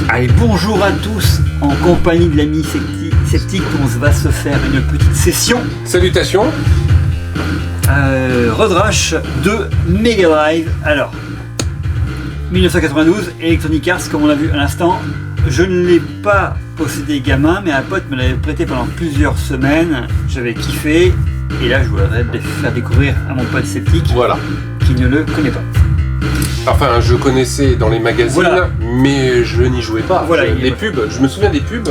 Allez, bonjour à tous, en compagnie de l'ami Sceptique, on va se faire une petite session. Salutations. Road Rush de Mega Drive. Alors, 1992, Electronic Arts, comme on l'a vu à l'instant. Je ne l'ai pas possédé gamin, mais un pote me l'avait prêté pendant plusieurs semaines. J'avais kiffé, et là je voudrais le faire découvrir à mon pote Sceptique, Voilà. qui ne le connaît pas. Enfin, je connaissais dans les magazines, voilà. Mais je n'y jouais pas. Voilà, les pubs, je me souviens des pubs,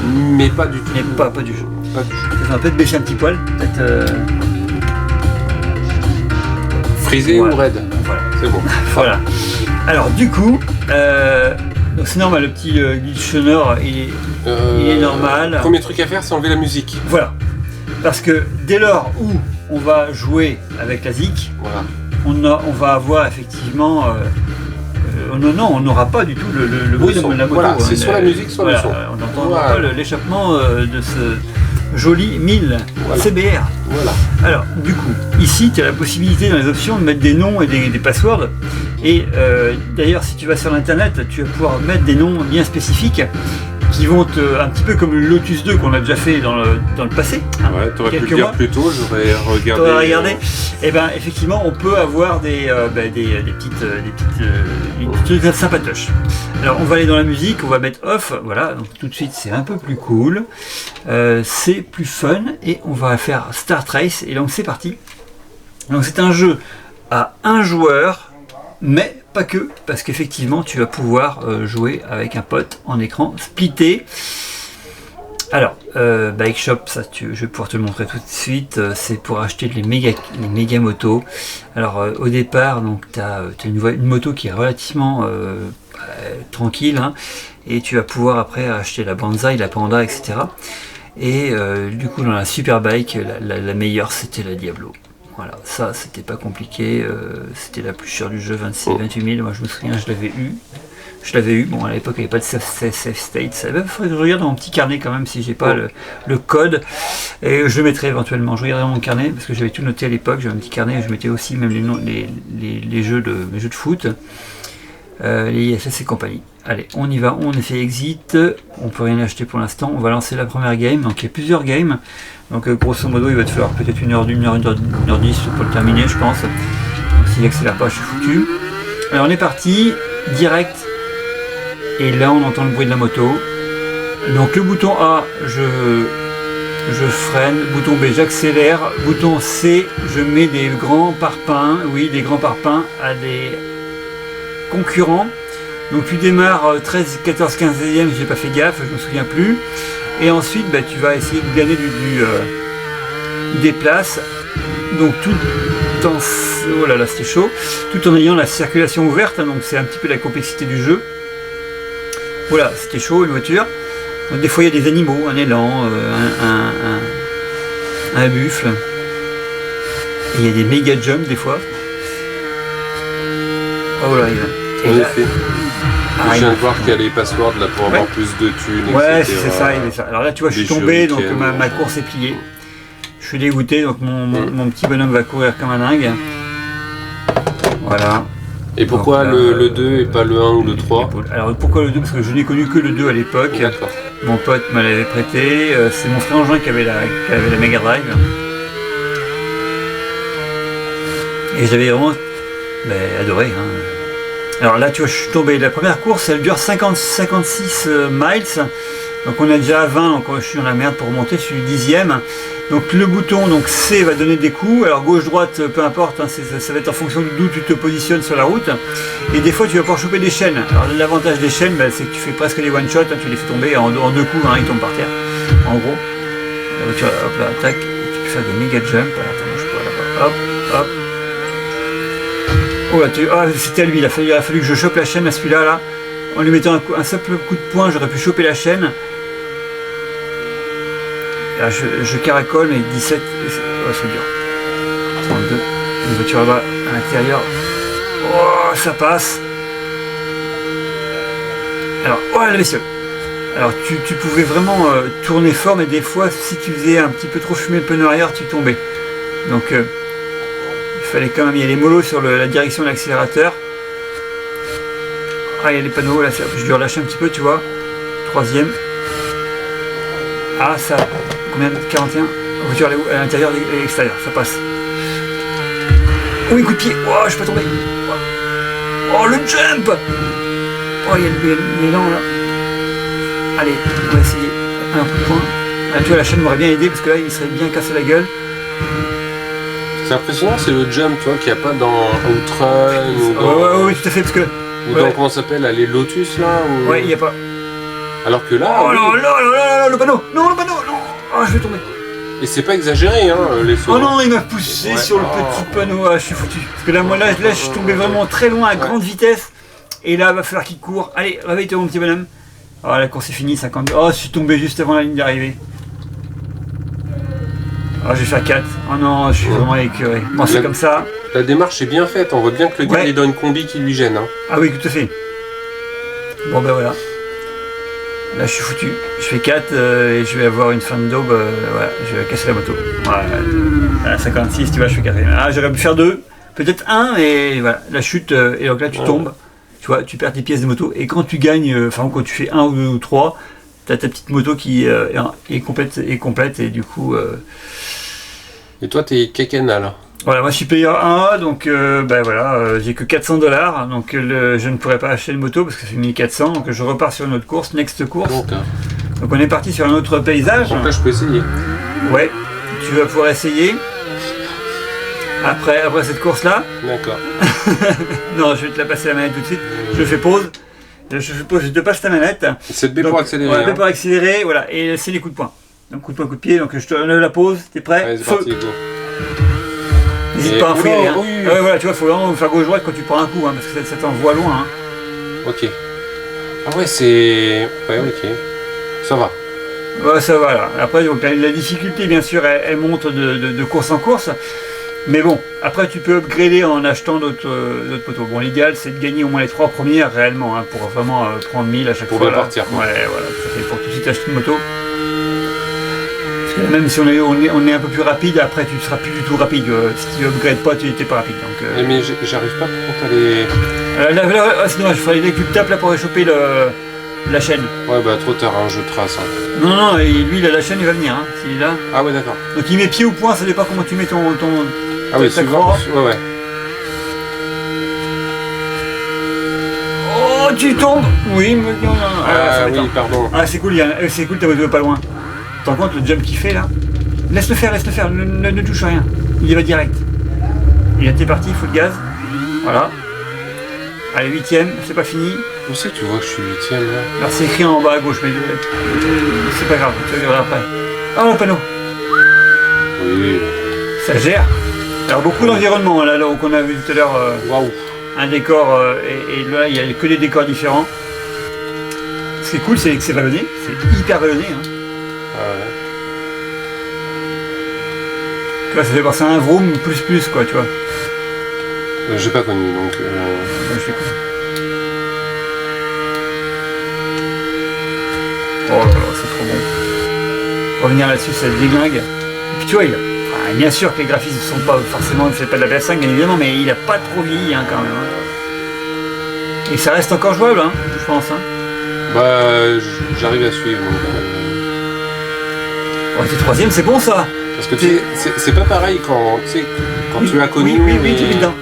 mais pas du tout. Mais pas du jeu. Pas du tout. On va peut-être baisser un petit poil, peut-être... Frisé voilà. ou raide. Voilà. C'est bon. Voilà. Alors du coup, donc c'est normal, le petit glitch sonore, il est normal. Premier truc à faire, c'est enlever la musique. Voilà. Parce que dès lors où on va jouer avec la ZIC, Voilà. on va avoir effectivement... non, on n'aura pas du tout le bruit de la moto. Voilà, c'est soit la musique, soit le son. On n'entendra pas l'échappement de ce joli 1000 CBR. Voilà. Alors, du coup, ici, tu as la possibilité dans les options de mettre des noms et des passwords. Et d'ailleurs, si tu vas sur l'internet, tu vas pouvoir mettre des noms bien spécifiques qui vont un petit peu comme le Lotus 2 qu'on a déjà fait dans le passé. Ouais, t'aurais pu le dire plus tôt, j'aurais regardé. T'aurais regardé. Et bien, effectivement, on peut avoir des petites sympatoches. Alors, on va aller dans la musique, on va mettre off. Voilà, donc tout de suite, c'est un peu plus cool. C'est plus fun. Et on va faire Start Race. Et donc, c'est parti. Donc, c'est un jeu à un joueur, mais pas que, parce qu'effectivement tu vas pouvoir jouer avec un pote en écran splitté. Alors, Bike Shop, ça je vais pouvoir te le montrer tout de suite, c'est pour acheter les méga motos. Alors au départ, donc tu as une moto qui est relativement tranquille, hein, et tu vas pouvoir après acheter la Banzai, la Panda, etc. Et du coup dans la Superbike, la meilleure c'était la Diablo. Voilà, ça c'était pas compliqué, c'était la plus chère du jeu, 28 000, moi je me souviens, je l'avais eu, bon à l'époque il n'y avait pas de safe state, il faudrait que je regarde dans mon petit carnet quand même si j'ai pas le code, et je le mettrai éventuellement, je regarderai mon carnet, parce que j'avais tout noté à l'époque, j'avais un petit carnet, je mettais aussi même les jeux mes jeux de foot, les ISS et compagnie. Allez, on y va, on a fait exit, on peut rien acheter pour l'instant, on va lancer la première game, donc il y a plusieurs games. Donc grosso modo il va te falloir peut-être 1h10 pour le terminer je pense. Donc s'il accélère pas je suis foutu. Alors on est parti, direct. Et là on entend le bruit de la moto. Donc le bouton A je freine, bouton B j'accélère, bouton C je mets des grands parpaings, oui des grands parpaings à des concurrents. Donc tu démarres 13, 14, 15e, j'ai pas fait gaffe, je me souviens plus. Et ensuite tu vas essayer de gagner des places, donc tout en... Oh là là c'était chaud, tout en ayant la circulation ouverte, hein, donc c'est un petit peu la complexité du jeu. Voilà, c'était chaud une voiture. Donc, des fois il y a des animaux, un élan, un buffle. Et il y a des méga jumps des fois. Oh là il va. En effet. Je viens de voir qu'il y a les passwords là pour avoir plus de thunes, ouais, etc. c'est ça, il est ça. Alors là, tu vois, je suis tombé, donc ma course est pliée. Je suis dégoûté, donc mon petit bonhomme va courir comme un dingue. Voilà. Et pourquoi donc, le 2 et pas le 1 ou le 3? Alors pourquoi le 2? Parce que je n'ai connu que le 2 à l'époque. D'accord. Mon pote me l'avait prêté. C'est mon frère Jean qui avait la Mega Drive. Et j'avais vraiment adoré. Hein. Alors là tu vois je suis tombé, la première course elle dure 56 miles, donc on est déjà à 20, donc je suis dans la merde pour remonter, je suis 10e. Donc le bouton donc C va donner des coups, alors gauche droite peu importe, hein, ça va être en fonction d'où tu te positionnes sur la route, et des fois tu vas pouvoir choper des chaînes. Alors l'avantage des chaînes c'est que tu fais presque des one shot, hein, tu les fais tomber en deux coups, hein, ils tombent par terre, en gros. La voiture hop là, tac, et tu peux faire des méga jumps, alors attends, je peux là-bas, hop, hop. Oh là, c'était à lui, il a fallu que je chope la chaîne à celui-là, là. En lui mettant un simple coup de poing, j'aurais pu choper la chaîne. Et là, je caracole, mais 17, oh, c'est dur. 32, une voiture là-bas, à l'intérieur. Oh, ça passe. Alors, oh, la bestiole. Alors, tu pouvais vraiment tourner fort, mais des fois, si tu faisais un petit peu trop fumer le pneu arrière, tu tombais. Donc... il fallait quand même, il y a les molos sur la direction de l'accélérateur. Ah, il y a les panneaux, là, je dois relâcher un petit peu, tu vois. Troisième. Ah, ça. Combien? 41. La voiture, elle est où? À l'intérieur et à l'extérieur, ça passe. Oui, coup de pied. Oh, je suis pas tombé. Oh, le jump. Oh, il y a l'élan là. Allez, on va essayer. Un coup de poing. Ah, tu vois, la chaîne m'aurait bien aidé parce que là, il serait bien cassé la gueule. C'est impressionnant, c'est le jump, tu vois, qu'il n'y a pas dans Outrun ou dans... Ouais, tout à fait, parce que... Ou dans, comment ça s'appelle, les Lotus, là ou... Ouais, il n'y a pas... Alors que là... Oh là là, le panneau. Non, le panneau, non. Oh, je vais tomber. Et c'est pas exagéré, hein, les sauts. Oh non, il m'a poussé sur le petit panneau. Ah, je suis foutu. Parce que là, moi, là, je suis tombé vraiment très loin, à grande vitesse. Et là, il va falloir qu'il court. Allez, réveille-toi, mon petit bonhomme. Oh, la course est finie, 50. Oh, je suis tombé juste avant la ligne d'arrivée. Oh, je vais faire 4. Oh non, je suis vraiment écœuré. Bon, c'est comme ça. La démarche est bien faite. On voit bien que le gars, il est dans une combi qui lui gêne. Hein. Ah oui, tout à fait. Bon, ben voilà. Là, je suis foutu. Je fais 4 et je vais avoir une fin de daube. Voilà, je vais casser la moto. Voilà. À 56, tu vois, je fais 4. Ah, j'aurais pu faire 2. Peut-être 1, et voilà. La chute, et donc là, tu tombes. Tu vois, tu perds tes pièces de moto. Et quand tu gagnes, enfin, quand tu fais 1 ou 2 ou 3, tu as ta petite moto qui est complète. Et du coup. Et toi, t'es Kekena là. Voilà, moi je suis player 1, donc ben voilà, j'ai que $400, donc je ne pourrais pas acheter une moto parce que c'est 1400, donc je repars sur une autre course, next course. Donc on est parti sur un autre paysage. Donc là je peux essayer. Ouais, tu vas pouvoir essayer. Après cette course là. D'accord. Non, je vais te la passer la manette tout de suite. Je fais pause. Je te passe ta manette. C'est le B pour accélérer. Ouais, B pour accélérer, voilà, et c'est les coups de poing. Donc coup de poing, coup de pied, donc je te enlève la pause, t'es prêt? Allez, c'est parti, go. N'hésite pas à fouiller, hein. Ouais, voilà, tu vois, il faut vraiment faire gauche-droite quand tu prends un coup, hein, parce que ça t'envoie loin. Hein. Ok. Ah ouais, c'est... Ouais, ok. Ça va. Ouais, ça va, là. Après, donc, la difficulté, bien sûr, elle monte de course en course. Mais bon, après, tu peux upgrader en achetant d'autres poteaux. Bon, l'idéal, c'est de gagner au moins les 3 premières, réellement, hein, pour vraiment prendre 1000 à chaque fois. Pour bien partir. Ouais, voilà, ça fait pour tout de suite acheter une moto. Même si on est un peu plus rapide, après tu ne seras plus du tout rapide. Si tu upgrades pas, tu n'étais pas rapide. Donc, mais j'arrive pas quand t'as les... c'est dommage, il fallait que tu tapes là pour échapper la chaîne. Ouais, bah trop tard, hein, je trace. Hein. Non, et lui, la chaîne, il va venir, hein, s'il est là. Ah ouais, d'accord. Donc il met pied ou point, ça dépend comment tu mets ton ah oui, souvent. Ouais. Oh, tu tombes. Oui, mais non. Ah oui, pardon. Ah, c'est cool, ta moto est pas loin. Tu te rends compte le jump qu'il fait là? Laisse-le faire, ne touche à rien. Il y va direct. Il était parti, il faut le gaz. Voilà. Allez, 8ème, c'est pas fini. Où c'est que tu vois que je suis 8ème là? Alors c'est écrit en bas à gauche, mais c'est pas grave, tu vas regarder après. Oh, le panneau. Oui. Ça gère. Alors beaucoup d'environnement là qu'on a vu tout à l'heure. Waouh. Un décor, et là il n'y a que des décors différents. Ce qui est cool, c'est que c'est vallonné, c'est hyper vallonné. Hein. Ah ouais. Tu vois, ça fait penser à un vroom plus quoi, tu vois. J'ai pas connu donc. Je fais quoi? Oh là là, c'est trop bon. Revenir là-dessus, ça déglingue. Et puis tu vois, bien sûr que les graphismes ne sont pas forcément, c'est pas de la PS5 bien évidemment, mais il a pas trop vieilli hein, quand même. Hein. Et ça reste encore jouable, hein, je pense. Hein. Bah, j'arrive à suivre. Donc, Oh, t'es 3ème, c'est bon ça. Parce que c'est pas pareil quand tu as connu. Oui, tu es dedans.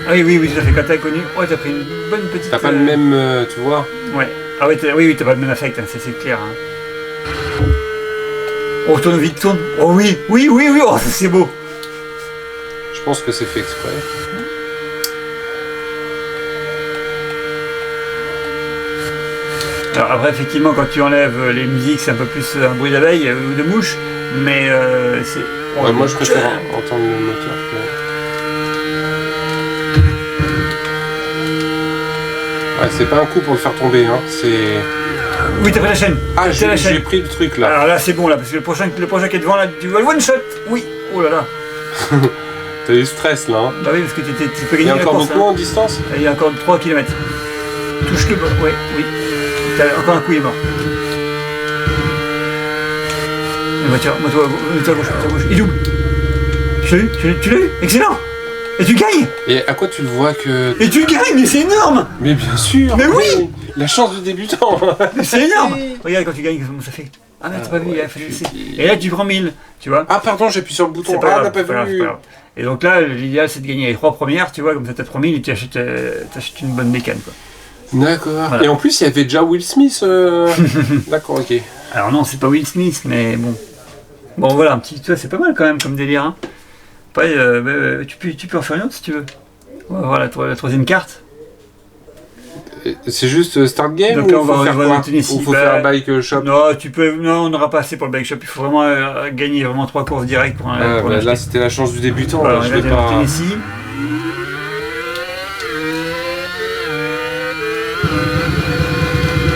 Ah oui, tout à fait. Quand t'as connu, ouais, t'as pris une bonne petite. T'as pas le même, tu vois. Ouais. Ah oui, t'as pas le même affect, hein, c'est clair. Hein. Oh, tourne vite, tourne. Oh oui, oh, c'est beau. Je pense que c'est fait exprès. Alors après, effectivement, quand tu enlèves les musiques, c'est un peu plus un bruit d'abeille ou de mouche, mais c'est... Ouais, moi je préfère entendre le moteur que... Ouais, c'est pas un coup pour le faire tomber, hein, c'est... Oui, t'as pris la chaîne. Ah, j'ai pris le truc là. Alors là, c'est bon là, parce que le prochain qui est devant là, tu vois le one shot. Oui, oh là là. T'as eu stress là, hein. Bah oui, parce que tu peux gagner la course. Il y a encore beaucoup en distance. Il y a encore 3 km. Touche le bas, oui. Encore un coup, il est mort. La voiture, moto à gauche. Il double. Tu l'as eu? Excellent. Et tu gagnes. Et à quoi tu le vois que... Et tu gagnes, mais c'est énorme. Mais bien sûr. Mais oui. La chance du débutant. Mais c'est énorme. Oui. Regarde quand tu gagnes, comment ça fait. Ah mais t'as pas vu, il a fallu laisser. tu- Et là tu prends 1000, tu vois. Ah pardon, j'appuie sur le bouton. C'est pas Ah, on grave, n'a pas c'est pas grave, vu. c'est pas grave. Et donc là, l'idéal c'est de gagner les 3 premières, tu vois, comme ça t'as 3000 et tu achètes une bonne bécane, quoi. D'accord. Voilà. Et en plus, il y avait déjà Will Smith. D'accord, ok. Alors non, c'est pas Will Smith, mais bon. Bon voilà, un petit, tu vois, c'est pas mal quand même comme délire. Hein. Après, tu peux en faire une autre si tu veux. On va voir la 3e carte. C'est juste Start Game Donc ou là, on faut va faire dans quoi? Tennessee. Ou faut Bah, faire Bike Shop? Non, on n'aura pas assez pour le bike shop. Il faut vraiment gagner vraiment 3 courses directes pour Ah, pour bah, l'acheter. là, c'était la chance du débutant. Voilà, Là, je on est vais dans pas... Tennessee.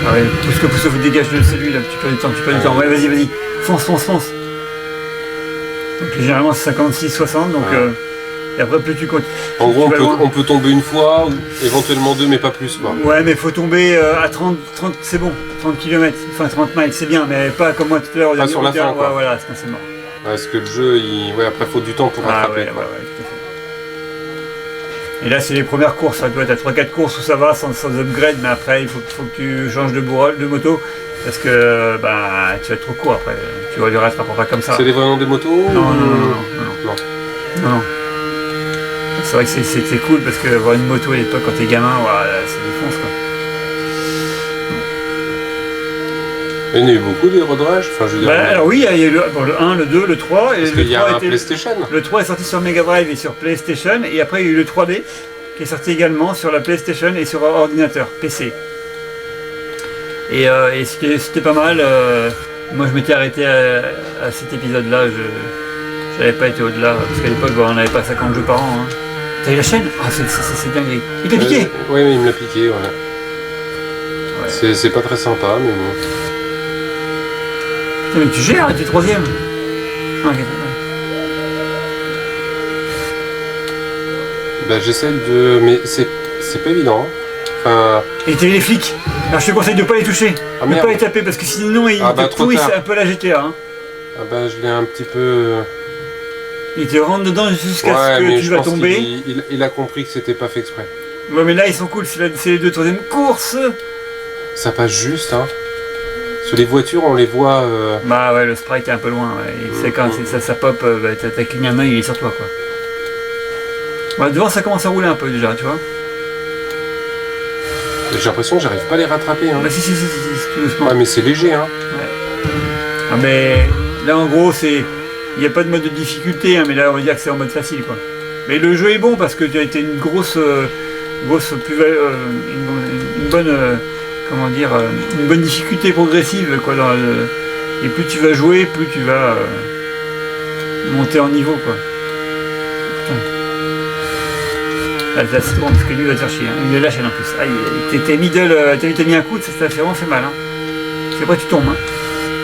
Ah ouais, tout ce que vous sauf dégage de celui-là, tu perds du temps, Ouais, vas-y, fonce. Donc généralement c'est 56-60, donc et après plus tu comptes. En gros, tu vas loin. on peut tomber une fois, ou éventuellement 2, mais pas plus, quoi. Ouais, mais faut tomber à 30 c'est bon, 30 km, enfin 30 miles, c'est bien, mais pas comme moi tout à l'heure. Pas sur la fin, quoi. Ouais, voilà, sinon c'est mort. Parce que le jeu, ouais, après, faut du temps pour rattraper. Ouais, tout à fait. Et là, c'est les premières courses, hein. Tu vois, t'as 3-4 courses où ça va sans upgrade, mais après, il faut que tu changes de moto, parce que bah, tu vas être trop court après. Tu vas le rattraper pas comme ça. C'est vraiment des motos? Non. Non. C'est vrai que c'était cool, parce que avoir une moto à l'époque, quand t'es gamin, voilà, c'est défonce, quoi. Il y en a eu beaucoup des road rage. Enfin, je veux dire, Alors oui, il y a eu le 1, le 2, le 3, et parce le qu'il y a 3 un était... PlayStation. Le 3 est sorti sur Mega Drive et sur PlayStation, et après il y a eu le 3D qui est sorti également sur la PlayStation et sur ordinateur, PC. Et c'était pas mal. Moi je m'étais arrêté à cet épisode-là, je n'avais pas été au-delà, parce qu'à l'époque on n'avait pas 50 jeux par an. Hein. T'as eu la chaîne? Ah, c'est dingue. Il t'a piqué? Oui, mais il me l'a piqué, voilà. Ouais. C'est pas très sympa, mais bon. Putain, mais tu gères, tu es 3ème. Ah, ok, ouais. Bah, j'essaie de... Mais c'est pas évident. Enfin... Et t'as vu les flics? Alors je te conseille de pas les toucher, Ah, de merde. pas les taper, parce que sinon ils te trop pourrissent tard. un peu la GTA. Hein. Ah bah, je l'ai un petit peu... Ils te rentrent dedans jusqu'à Ouais, ce que mais tu je vas pense tomber. qu'il a compris que c'était pas fait exprès. Ouais, mais là ils sont cool, c'est les 2 troisièmes courses. Ça passe juste, hein. Sur les voitures, on les voit... Bah ouais, le sprite est un peu loin. Ouais. Et c'est quand ça pop, bah, t'as cligné un œil, il est sur toi, quoi. Ouais, devant ça commence à rouler un peu déjà, tu vois. J'ai l'impression que j'arrive pas à les rattraper, hein. Bah si, tout doucement. Ouais, mais c'est léger, hein. Ouais. Ah mais là en gros c'est... Il n'y a pas de mode de difficulté, hein, mais là on va dire que c'est en mode facile, quoi. Mais le jeu est bon parce que tu as été une grosse plus-value, une bonne... comment dire, une bonne difficulté progressive, quoi. Et plus tu vas jouer, plus tu vas monter en niveau, quoi. Putain. Là c'est bon parce que lui il va te faire chier, hein. Il est la chaîne en plus. Aïe, t'es middle, t'as mis un coup, ça t'a vraiment fait mal, hein. Parce qu'après tu tombes, hein.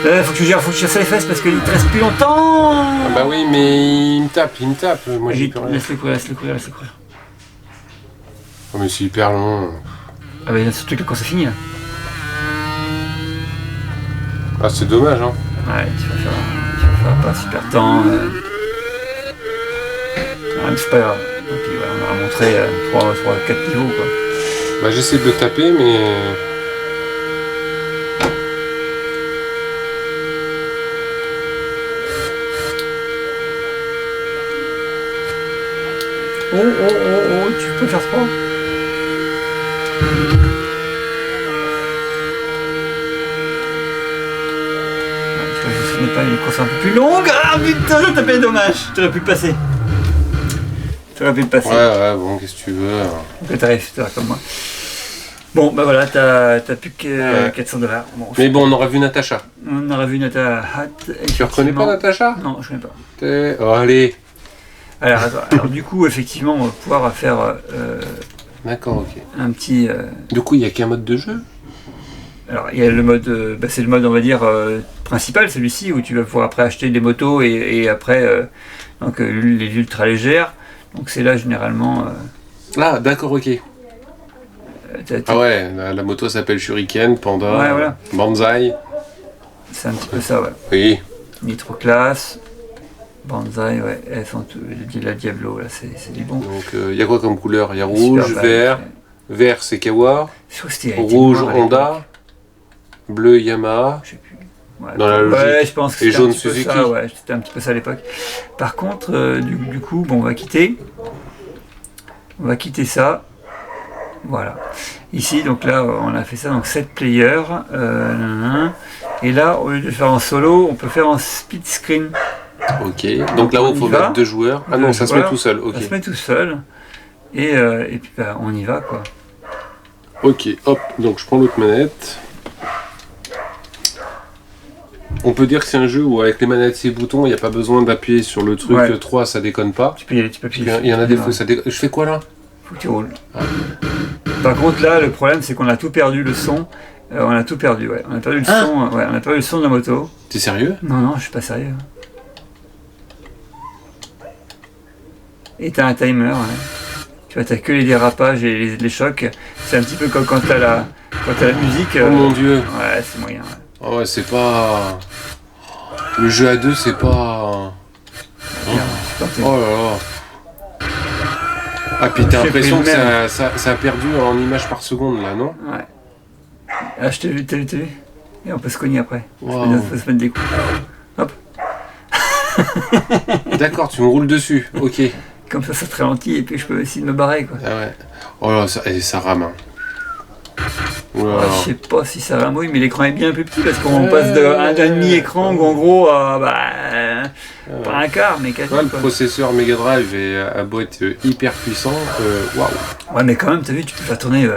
Là, faut que tu gères ça les fesses parce qu'il te reste plus longtemps. Ah bah oui, mais il me tape. Moi j'ai plus rien. Laisse-le courir. Oh, mais c'est hyper long. Ah bah surtout que quand c'est fini, là. Ah, c'est dommage, hein. Ouais, tu vas faire pas super temps. Ah, mais c'est pas grave. Et puis ouais, on aura montré 3-4 niveaux, quoi. Bah j'essaie de le taper, mais... Oh, tu peux faire 3. Je ne pas une course un peu plus longue. Ah putain, je tapé dommage. Tu aurais pu le passer. Ouais, bon, qu'est-ce que tu veux. Donc t'arrives comme moi. Bon, bah voilà, t'as plus que 400$. Bon, mais bon, on aura vu Natacha. On aura vu Nata Hat. Tu reconnais pas Natacha? Non, je connais pas. Oh, allez. Alors du coup, effectivement, on va pouvoir faire D'accord, ok. un petit... Du coup, il n'y a qu'un mode de jeu? Alors, il y a le mode, c'est le mode, on va dire, principal, celui-ci, où tu vas pouvoir après acheter des motos et après, donc, les ultra légères. Donc c'est là, généralement... Ah, d'accord, ok. Ah ouais, la moto s'appelle Shuriken, Panda, ouais, voilà. Banzai. C'est un petit peu ça, ouais. Oui. Nitro classe. Banzai, ouais, elles sont la Diablo, là, c'est du bon. Donc il y a quoi comme couleur? Il y a Super rouge, bad, vert. ouais. Vert c'est Kawa. Je trouve que c'était Rouge noir à l'époque. Honda. Bleu Yamaha. Je sais plus. Ouais, Dans la logique. ouais, je pense que Et c'était jaune un petit peu Suzuki. ça, ouais, c'était un petit peu ça à l'époque. Par contre, du coup, bon, on va quitter. On va quitter ça. Voilà. Ici, donc là, on a fait ça, donc 7 players. Et là, au lieu de faire en solo, on peut faire en split screen. Ok. Donc là-haut, il faut On y va. mettre 2 joueurs. Ah non, Deux ça se met joueurs. tout seul. Ok. Ça se met tout seul. Et puis, bah, on y va, quoi. Ok, hop. Donc je prends l'autre manette. On peut dire que c'est un jeu où avec les manettes et les boutons, il n'y a pas besoin d'appuyer sur le truc Ouais. 3, ça déconne pas. Tu peux y aller, tu peux appuyer. Il y en a des fois, Ouais. ça déconne. Je fais quoi là? Faut que tu roules. Par contre, là, le problème, c'est qu'on a tout perdu, le son. On a tout perdu, ouais. On a perdu le son, ouais, on a perdu le son de la moto. T'es sérieux? Non, non, je suis pas sérieux. Et t'as un timer, ouais. Tu vois, t'as que les dérapages et les chocs. C'est un petit peu comme quand t'as la musique. Oh mon dieu. Ouais, c'est moyen. Ouais. Oh ouais, c'est pas... Le jeu à 2, c'est pas... Bien, je suis tenté. Oh là là. Ah, puis t'as J'ai l'impression que pris le ça a perdu en images par seconde là, non? Ouais. Ah, je t'ai vu, t'as vu. Et on peut se cogner après. Wow. On peut se mettre des coups. Hop. D'accord, tu me roules dessus, ok. Comme ça te ralentit et puis je peux essayer de me barrer, quoi. Ah ouais. Oh là, ça rame. Hein. Oh là Ouais, là. je sais pas si ça ramouille, mais l'écran est bien plus petit parce qu'on passe d'un demi-écran ou en gros à pas un quart, mais quasi. Ouais, le quoi. processeur Mega Drive a beau être hyper puissant, waouh. Ouais, mais quand même, t'as vu, tu peux faire tourner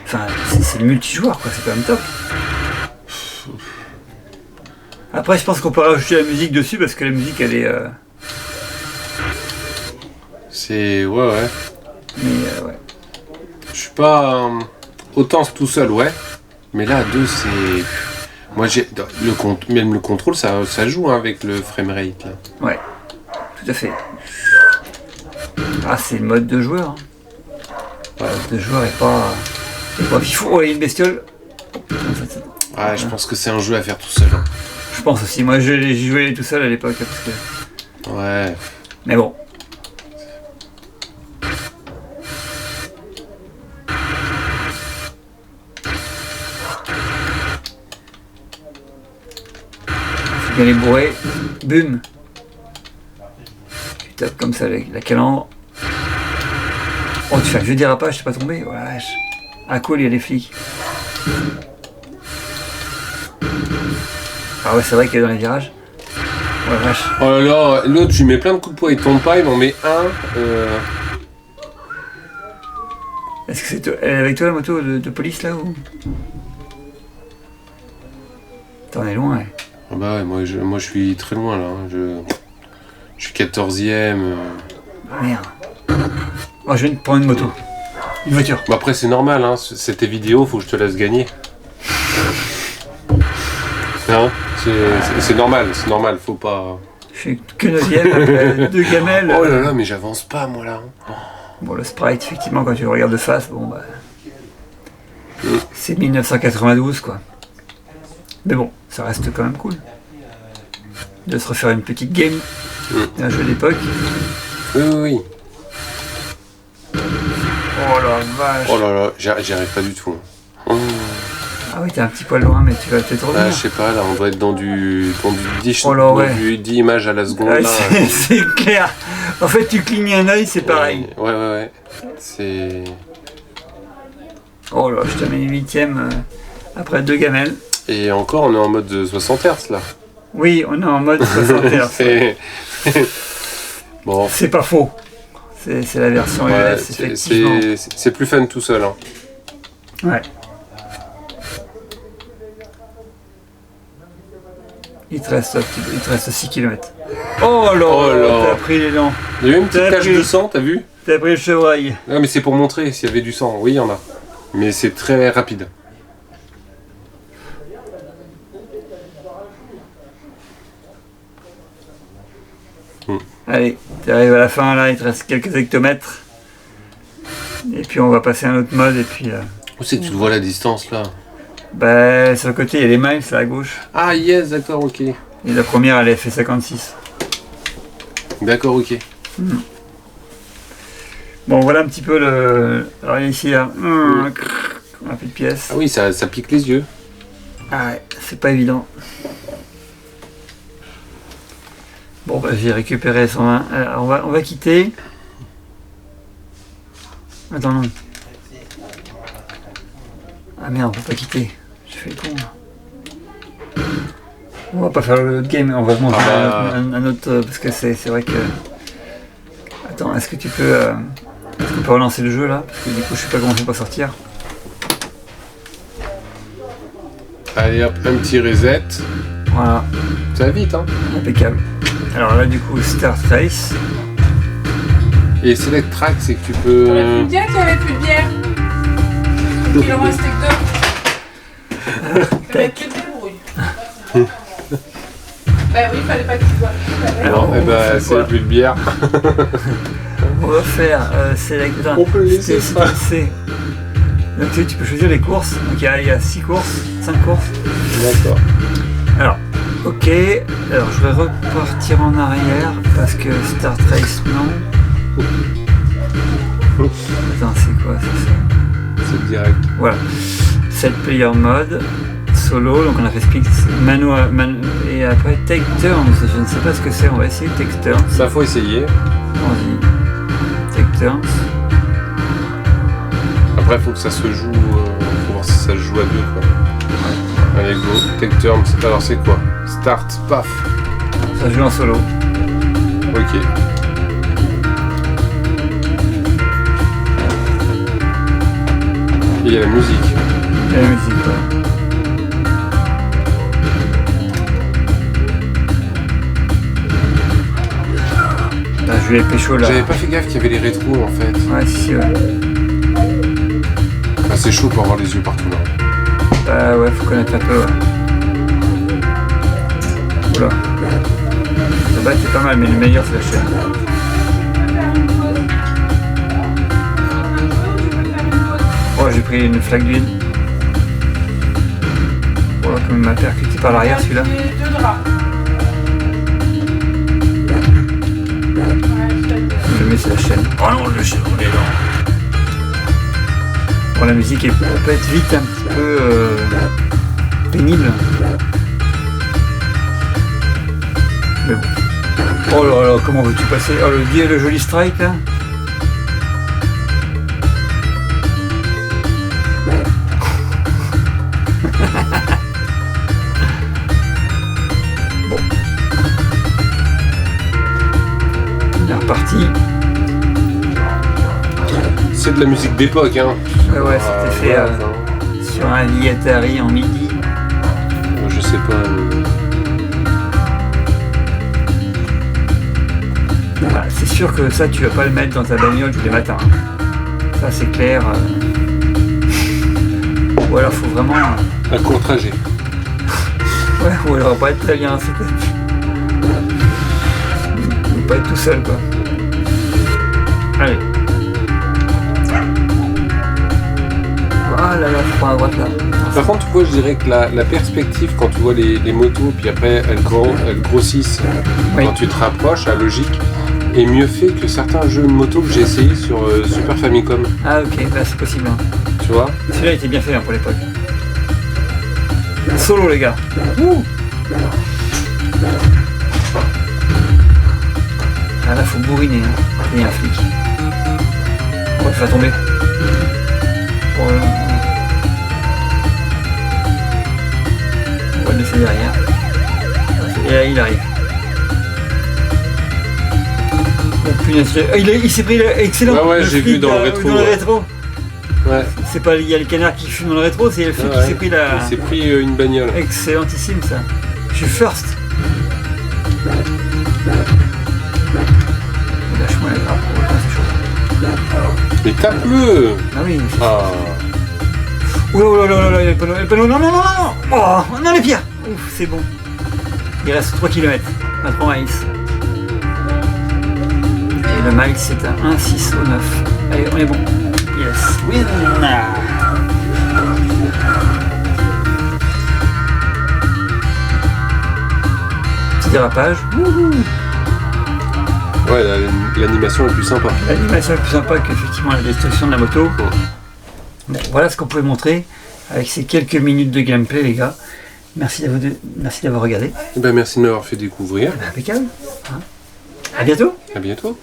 Enfin, c'est le multijoueur, quoi, c'est quand même top. Après, je pense qu'on peut rajouter la musique dessus parce que la musique, elle est. C'est... ouais. Mais ouais. Je suis pas... autant tout seul, ouais. Mais là, à 2, c'est... Moi, j'ai... Même le contrôle, ça joue hein, avec le framerate, là. Ouais, tout à fait. Ah, c'est le mode de joueur. Hein. Le mode de joueur est pas fifou. Oh, il y a une bestiole. Oh, putain, Ouais, je pense que c'est un jeu à faire tout seul. Hein. Je pense aussi. Moi, j'ai joué tout seul à l'époque. Parce que... Ouais. Mais bon. Faut bien les bourrer. Bum. Tu tapes comme ça la calandre. Oh, tu fais un jeu de dérapage, t'es pas tombé? Wesh. Ah cool, il y a les flics. Ah ouais, c'est vrai qu'il est dans les virages. Ouais, vache. Oh là là, l'autre, tu mets plein de coups de poing, il tombe pas, il m'en met un. Est-ce que c'est elle est avec toi la moto de police là ou? T'en es loin, ouais. Ah bah ouais, moi je suis très loin là. Hein. Je suis 14ème. Ah merde. Oh, je viens de prendre une moto. Une voiture. Bah après c'est normal, hein. C'est tes vidéos, faut que je te laisse gagner. Non, c'est normal, faut pas... Je suis que 9ème après 2 gamelles. Oh là là, mais j'avance pas moi là. Bon, le sprite, effectivement, quand tu le regardes de face, bon bah. C'est 1992 quoi. Mais bon, ça reste quand même cool. De se refaire une petite game d'un jeu d'époque. Oui. Oh la vache. Oh là là, j'y arrive pas du tout. Ah oui, t'es un petit poil loin, mais tu vas peut-être revenir. Ah, je sais pas, là, on doit être dans du 10, Oh là, dans ouais. du 10 images à la seconde. Ouais, là. c'est clair. En fait, tu clignes un œil, c'est pareil. Ouais. C'est... Oh là, je te mets 8ème après 2 gamelles. Et encore, on est en mode 60 Hz là. Oui, on est en mode 60 Hz. C'est... Bon, C'est pas faux. C'est la version ouais, US, effectivement. c'est plus fun tout seul. Hein. Ouais. Il te reste 6 km. Oh là, Oh là. t'as pris l'élan. Il y a eu une petite T'as tache pris- de sang, t'as vu? T'as pris le chevreuil. Ah, mais c'est pour montrer s'il y avait du sang. Oui, il y en a. Mais c'est très rapide. Allez, t'arrives à la fin là, il te reste quelques hectomètres. Et puis on va passer à un autre mode et puis... Où c'est que tu le vois la distance là? Bah, sur le côté, il y a les miles à la gauche. Ah yes, d'accord, ok. Et la première, elle est fait 56. D'accord, ok. Bon, voilà un petit peu le... Alors ici, là, on a plus de pièces. Ah oui, ça pique les yeux. Ah ouais, c'est pas évident. Bon, bah, j'ai récupéré 120. Alors, on va quitter. Attends, non. Ah merde, on peut pas quitter. Je fais le con. On va pas faire le game, on va monter un autre... parce que c'est vrai que... Attends, est-ce que tu peux... est-ce qu'on peut relancer le jeu là? Parce que du coup, je sais pas comment ça peut sortir. Allez hop, un petit reset. Voilà, Ça va vite, hein. impeccable. Alors là, du coup, Start Race. Et Select Track, c'est que tu peux... On a pu dire qu'il n'y avait plus de bière. Il en restait que deux. Il n'y avait plus de débrouille. Bah oui, il fallait pas que tu boives. Alors, Bon, et on bah, fait c'est quoi? plus de bière. On va faire Select. Attends, On peut laisser ça. c'est- Donc tu peux choisir les courses. Donc il y a 6 courses, 5 courses. D'accord. Alors, ok. Alors je vais repartir en arrière parce que Start Race, non. Attends, c'est quoi? C'est ça. C'est direct. Voilà. 7 player mode. Solo, donc on a fait speak, et après take turns. Je ne sais pas ce que c'est, on va essayer take turns. Ça, faut essayer. Vas-y. Take turns. Après, faut que ça se joue... faut voir si ça se joue à deux, quoi. Allez, go. Take turn. Alors, c'est quoi? Start, paf. Ça joue en solo. Ok. Et il y a la musique. Et la musique, ouais. Là, je vais pécho là. J'avais pas fait gaffe qu'il y avait les rétros, en fait. Ouais, si, ouais. Ah, c'est chaud pour avoir les yeux partout, là. Bah ouais, faut connaître un peu, ouais. Oula. Le bat c'est pas mal, mais le meilleur c'est la chaîne. Oh, j'ai pris une flaque d'huile. Oh, comme il m'a percuté par l'arrière celui-là. Deux draps. Je mets sur la chaîne. Oh non, le chien, on est lent. Bon, la musique peut être vite un petit peu pénible. Mais bon. Oh là là, comment veux-tu passer? Oh, le joli strike là. Bon. Il est reparti. C'est de la musique d'époque, hein. Ouais, c'était fait voilà, hein. sur un vieil Atari en MIDI. Je sais pas. Voilà, c'est sûr que ça, tu vas pas le mettre dans ta bagnole tous les matins. Ça, c'est clair. Ou alors, faut vraiment. Un court trajet. Ouais, ou alors pas être très bien. Ou pas être tout seul, quoi. Allez. Ah là là, je prends à droite là. Par contre, tu vois, je dirais que la perspective, quand tu vois les motos, puis après elles grossissent Oui. quand tu te rapproches, la logique, est mieux fait que certains jeux de moto que j'ai essayé sur Super Famicom. Ah ok, bah c'est possible. Hein. Tu vois? Celui-là était bien fait hein, pour l'époque. Solo les gars. Ouh. Ah là faut bourriner. Hein. Il y a un flic. On va le faire tomber. Oh, on va le laisser derrière. Et là il arrive. Oh punaise, il s'est pris excellent. Ouais, le j'ai flic, vu dans le rétro. Dans le rétro. Ouais. C'est pas il y a le canard qui fume dans le rétro, c'est le flic qui s'est pris la. Il s'est pris une bagnole. Excellentissime ça. Je suis first. Lâche-moi la grappe. Oh, putain, c'est chaud. Mais tape-le! Ah oui. Ah. Oh là là là là, il y a le panneau. Non, non, non, non, non. Oh, non, les pierres. Ouf, c'est bon. Il reste 3 km. À 3 miles. Et le mile, c'est à 1, 6 au 9. Allez, on est bon. Yes. Win. Petit dérapage. Wouhou. Ouais, l'animation est plus sympa. L'animation est plus sympa qu'effectivement la destruction de la moto. Ouais. Bon, voilà ce qu'on pouvait montrer avec ces quelques minutes de gameplay, les gars. Merci d'avoir regardé. Ben, merci de m'avoir fait découvrir. Impeccable. Hein. À bientôt. À bientôt.